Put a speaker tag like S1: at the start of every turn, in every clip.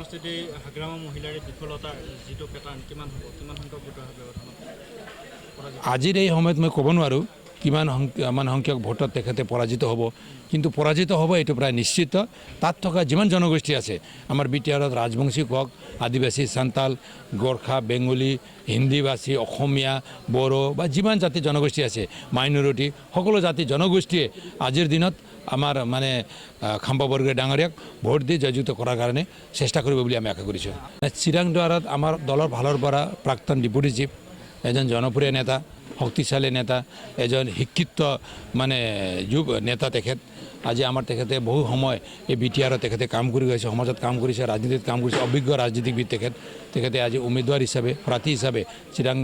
S1: সমষ্টিতে হাগ্ৰামা মহিলাৰ বিফলতাৰ যিটো পেটাৰ্ণ কিমান হ'ব, কিমান সংখ্যক ভোটাৰ ব্যৱধানত
S2: আজিৰ এই সময়ত মই ক'ব নোৱাৰোঁ কিমান সংখ্যক ভোটত তেখেতে পৰাজিত হ'ব, কিন্তু পৰাজিত হ'ব এইটো প্ৰায় নিশ্চিত। তাত থকা যিমান জনগোষ্ঠী আছে আমাৰ বিটিআৰত ৰাজবংশী কওক, আদিবাসী, সান্তাল, গোৰ্খা, বেংগলী, হিন্দীভাষী, অসমীয়া, বড়ো বা যিমান জাতি জনগোষ্ঠী আছে, মাইনৰিটি সকলো জাতি জনগোষ্ঠীয়ে আজিৰ দিনত আমাৰ মানে খাম্পা বৰগোহাঁই ডাঙৰীয়াক ভোট দি জয়যুক্ত কৰাৰ কাৰণে চেষ্টা কৰিব বুলি আমি আশা কৰিছোঁ। চিৰাংদুৱাৰত আমাৰ দলৰ ফালৰ পৰা প্ৰাক্তন ডেপুটি চিফ, এজন জনপ্ৰিয় নেতা, শক্তিশালী নেতা, এজন শিক্ষিত মানে যুৱ নেতা তেখেত। আজি আমাৰ তেখেতে বহু সময় এই বিটিআৰত তেখেতে কাম কৰি গৈছে, সমাজত কাম কৰিছে, ৰাজনীতিত কাম কৰিছে, অভিজ্ঞ ৰাজনীতিবিদ তেখেতে আজি উমেদৱাৰ হিচাপে, প্ৰাৰ্থী হিচাপে চিৰাং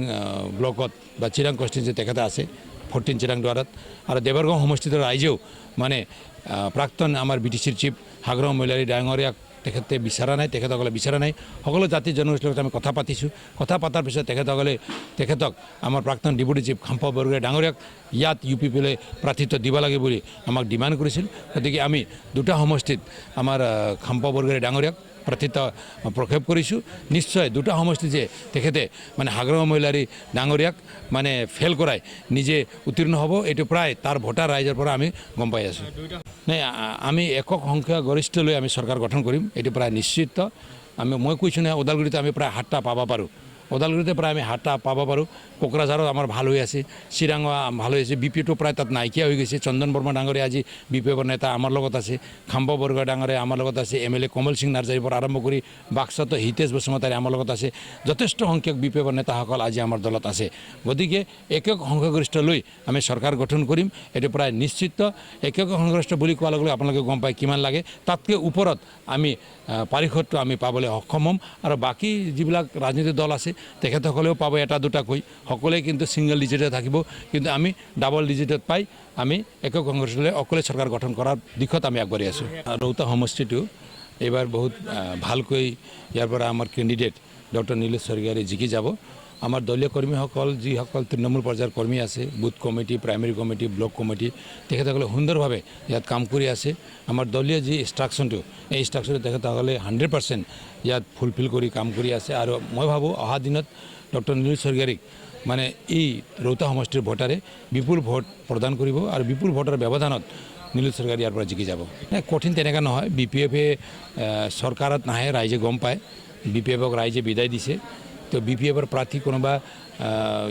S2: ব্লকত বা চিৰাং কনষ্টিটুৱেঞ্চি তেখেতে আছে 14 চিৰাংদুৱাৰত। আৰু দেৱৰগাঁও সমষ্টিৰ ৰাইজেও মানে প্ৰাক্তন আমাৰ বিটিচিৰ চিফ হাগ্ৰামা মহিলাৰী ডাঙৰীয়াক তেখেতে বিচৰা নাই, তেখেতসকলে বিচৰা নাই। সকলো জাতি জনগোষ্ঠীৰ লগত আমি কথা পাতিছোঁ। কথা পতাৰ পিছত তেখেতক আমাৰ প্ৰাক্তন ডেপুটি চিফ খাম্পা বৰগোহাঁই ডাঙৰীয়াক ইয়াত UPPলৈ প্ৰাৰ্থিত্ব দিব লাগে বুলি আমাক ডিমাণ্ড কৰিছিল। গতিকে আমি দুটা সমষ্টিত আমাৰ খাম্পা বৰগোহাঁই ডাঙৰীয়াক প্ৰাৰ্থিত্ব প্ৰক্ষেপ কৰিছোঁ। নিশ্চয় দুটা সমষ্টি যে তেখেতে মানে হাগ্ৰামা মহিলাৰী ডাঙৰীয়াক মানে ফেল কৰাই নিজে উত্তীৰ্ণ হ'ব, এইটো প্ৰায় তাৰ ভোটাৰ ৰাইজৰ পৰা আমি গম পাই আছোঁ। নাই, আমি একক সংখ্যা গৰিষ্ঠ লৈ আমি চৰকাৰ গঠন কৰিম, এইটো প্ৰায় নিশ্চিত। মই কৈছোঁ নহয়, ওদালগুৰিতে আমি প্ৰায় 7টা পাব পাৰোঁ, ওদালগুৰিতে প্ৰায় আমি 7টা পাব পাৰোঁ। কোকৰাঝাৰত আমাৰ ভাল হৈ আছে, চিৰাঙত ভাল হৈ আছে, BPটো প্ৰায় তাত নাইকিয়া হৈ গৈছে। চন্দন বৰ্মা ডাঙৰীয়া আজি BPFৰ নেতা আমাৰ লগত আছে, খাম্পা বৰগোহাঁই ডাঙৰীয়া আমাৰ লগত আছে, MLA কমল সিং নাৰ্জাৰীৰ পৰা আৰম্ভ কৰি বাক্সাতো হিতেশ বসুমতাৰী আমাৰ লগত আছে। যথেষ্ট সংখ্যক BPFৰ নেতাসকল আজি আমাৰ দলত আছে। গতিকে একক সংখ্যাগৰিষ্ঠ লৈ আমি চৰকাৰ গঠন কৰিম, এইটো প্ৰায় নিশ্চিত। একক সংখ্যাগৰিষ্ঠ বুলি কোৱাৰ লগে লগে আপোনালোকে গম পায় কিমান লাগে, তাতকৈ ওপৰত আমি পাৰিষদটো আমি পাবলৈ সক্ষম হ'ম। আৰু বাকী যিবিলাক ৰাজনৈতিক দল আছে তেখেতসকলেও পাব 1-2টাকৈ, সকলোৱে কিন্তু ছিংগল ডিজিটে থাকিব, কিন্তু আমি ডাবল ডিজিটত পাই আমি একক সংখ্যাগৰিষ্ঠ লৈ অকলে চৰকাৰ গঠন কৰাৰ দিশত আমি আগবাঢ়ি আছোঁ। ৰৌতা সমষ্টিটো এইবাৰ বহুত ভালকৈ ইয়াৰ পৰা আমাৰ কেণ্ডিডেট ডক্টৰ নীলেশ স্বৰ্গীয়াৰী জিকি যাব। আমাৰ দলীয় কৰ্মীসকল যিসকল তৃণমূল পৰ্যায়ৰ কৰ্মী আছে, booth committee, primary committee, block committee, তেখেতসকলে সুন্দৰভাৱে ইয়াত কাম কৰি আছে। আমাৰ দলীয় যি ষ্ট্ৰাকচাৰটো, এই ষ্ট্ৰাকচাৰটো তেখেতসকলে 100% ইয়াত ফুলফিল কৰি কাম কৰি আছে। আৰু মই ভাবোঁ অহা দিনত ডক্টৰ নীলেশ স্বৰ্গীয়াৰীক মানে এই ৰৌতা সমষ্টিৰ ভোটাৰে বিপুল ভোট প্ৰদান কৰিব, আৰু বিপুল ভোটৰ ব্যৱধানত নীলেশ স্বৰ্গীয়াৰী ইয়াৰ পৰা জিকি যাব। কঠিন তেনেকুৱা নহয়, BPFে চৰকাৰত নাহে, ৰাইজে গম পায়, BPFক ৰাইজে বিদায় দিছে। তো BPFৰ প্ৰাৰ্থী কোনোবা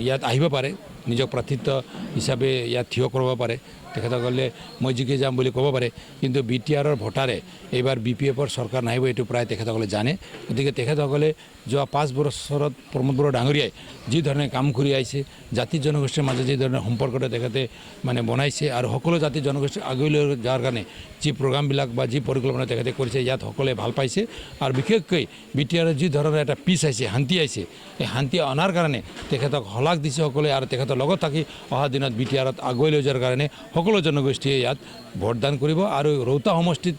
S2: ইয়াত আহিব পাৰে, নিজক প্ৰাৰ্থিত্ব হিচাপে ইয়াত থিয় কৰিব পাৰে, তেখেতসকলে মই জিকি যাম বুলি ক'ব পাৰে। কিন্তু বিটিআৰৰ ভোটাৰে এইবাৰ BPFৰ চৰকাৰ নাহিব, এইটো প্ৰায় তেখেতসকলে জানে। গতিকে তেখেতসকলে যোৱা 5 বছৰত প্ৰমোদ বড়ো ডাঙৰীয়াই যি ধৰণে কাম কৰি আহিছে, জাতি জনগোষ্ঠীৰ মাজত যি ধৰণে সম্পৰ্কটো তেখেতে মানে বনাইছে, আৰু সকলো জাতি জনগোষ্ঠী আগুৱাই লৈ যোৱাৰ কাৰণে যি প্ৰগ্ৰামবিলাক বা যি পৰিকল্পনা তেখেতে কৰিছে, ইয়াত সকলোৱে ভাল পাইছে। আৰু বিশেষকৈ বিটিআৰৰ যি ধৰণৰ এটা পিছ আহিছে, শান্তি আহিছে, এই শান্তি অনাৰ কাৰণে তেখেতক শলাগ দিছে সকলোৱে। আৰু তেখেতৰ লগত থাকি অহা দিনত বিটিআৰত আগুৱাই লৈ যোৱাৰ কাৰণে সকলো জনগোষ্ঠীয়ে ইয়াত ভোটদান কৰিব। আৰু ৰৌতা সমষ্টিত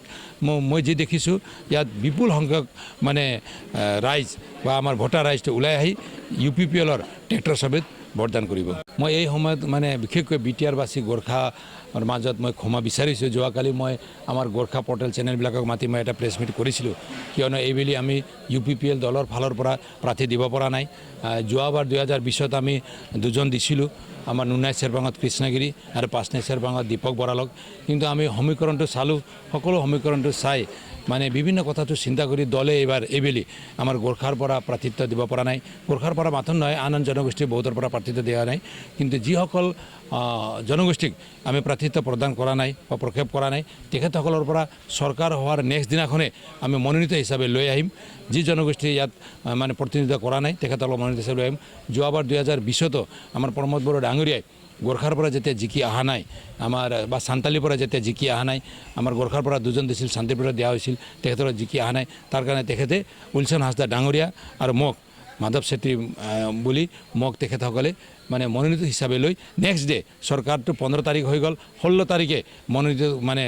S2: মই যি দেখিছোঁ, ইয়াত বিপুল সংখ্যক মানে ৰাইজ বা আমাৰ ভোটাৰ ৰাইজটো ওলাই আহি UPPLৰ ট্ৰেক্টৰ ছবিত ভোটদান কৰিব। মই এই সময়ত মানে বিশেষকৈ বিটিআৰবাসী গোৰ্খাৰ মাজত মই ক্ষমা বিচাৰিছোঁ। যোৱাকালি মই আমাৰ গোৰ্খা পৰ্টেল চেনেলবিলাকক মাতি মই এটা প্ৰেছ মিট কৰিছিলোঁ, কিয়নো এইবেলি আমি UPPL দলৰ ফালৰ পৰা প্ৰাৰ্থী দিব পৰা নাই। যোৱাবাৰ 2020ত আমি 2জন দিছিলোঁ, আমাৰ নুনাই চেৰপাঙত কৃষ্ণগিৰি আৰু পাঁচনাই চেৰপাঙত দীপক বৰালক। কিন্তু আমি সমীকৰণটো চালোঁ, সকলো সমীকৰণটো চাই মানে বিভিন্ন কথাটো চিন্তা কৰি দলে এইবেলি আমাৰ গোৰ্খাৰ পৰা প্ৰাৰ্থিত্ব দিব পৰা নাই। গোৰ্খাৰ পৰা মাথোঁ নহয়, আন জনগোষ্ঠীৰ বহুতৰ পৰা প্ৰাৰ্থিত্ব দিয়া নাই। কিন্তু যিসকল জনগোষ্ঠীক আমি প্ৰাৰ্থিত্ব প্ৰদান কৰা নাই বা প্ৰক্ষেপ কৰা নাই, তেখেতসকলৰ পৰা চৰকাৰ হোৱাৰ নেক্সট দিনাখনে আমি মনোনীত হিচাপে লৈ আহিম। যি জনগোষ্ঠী ইয়াত মানে প্ৰতিনিধিত্ব কৰা নাই, তেখেতসকলক মনোনীত হিচাপে লৈ আহিম। যোৱাবাৰ 2020তো আমাৰ প্ৰমোদ বড়ো ডাঙৰীয়াই গোৰ্খাৰ পৰা যেতিয়া জিকি অহা নাই, আমাৰ বা সান্তালীৰ পৰা যেতিয়া জিকি অহা নাই, আমাৰ গোৰ্খাৰ পৰা 2জন দিছিল, শান্তিপুৰত দিয়া হৈছিল, তেখেতৰ জিকি অহা নাই। তাৰ কাৰণে তেখেতে উইলছন হাজদা ডাঙৰীয়া আৰু মোক মাধৱ ছেত্ৰী বুলি মোক তেখেতসকলে মানে মনোনীত হিচাপে লৈ নেক্সট ডে চৰকাৰটো 15 তাৰিখ হৈ গ'ল 16 তাৰিখে মনোনীত মানে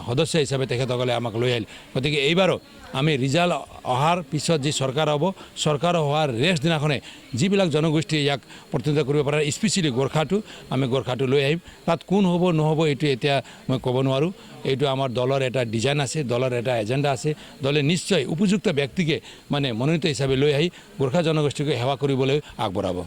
S2: সদস্য হিচাপে তেখেতসকলে আমাক লৈ আহিল গতিকে এইবাৰো আমি ৰিজাল্ট অহাৰ পিছত যি চৰকাৰ হ'ব চৰকাৰ হোৱাৰ নেক্সট দিনাখনে যিবিলাক জনগোষ্ঠী ইয়াক প্ৰতিনিধিত্ব কৰিব পাৰে স্পেচিয়েলি আমি গোৰ্খাটো লৈ আহিম তাত কোন হ'ব নহ'ব এইটো এতিয়া মই ক'ব নোৱাৰোঁ এইটো আমাৰ দলৰ এটা ডিজাইন আছে দলৰ এটা এজেণ্ডা আছে দলে নিশ্চয় উপযুক্ত ব্যক্তিকে মানে মনোনীত হিচাপে লৈ আহি গোৰ্খা জনগোষ্ঠীক সেৱা কৰিবলৈ আগবঢ়াব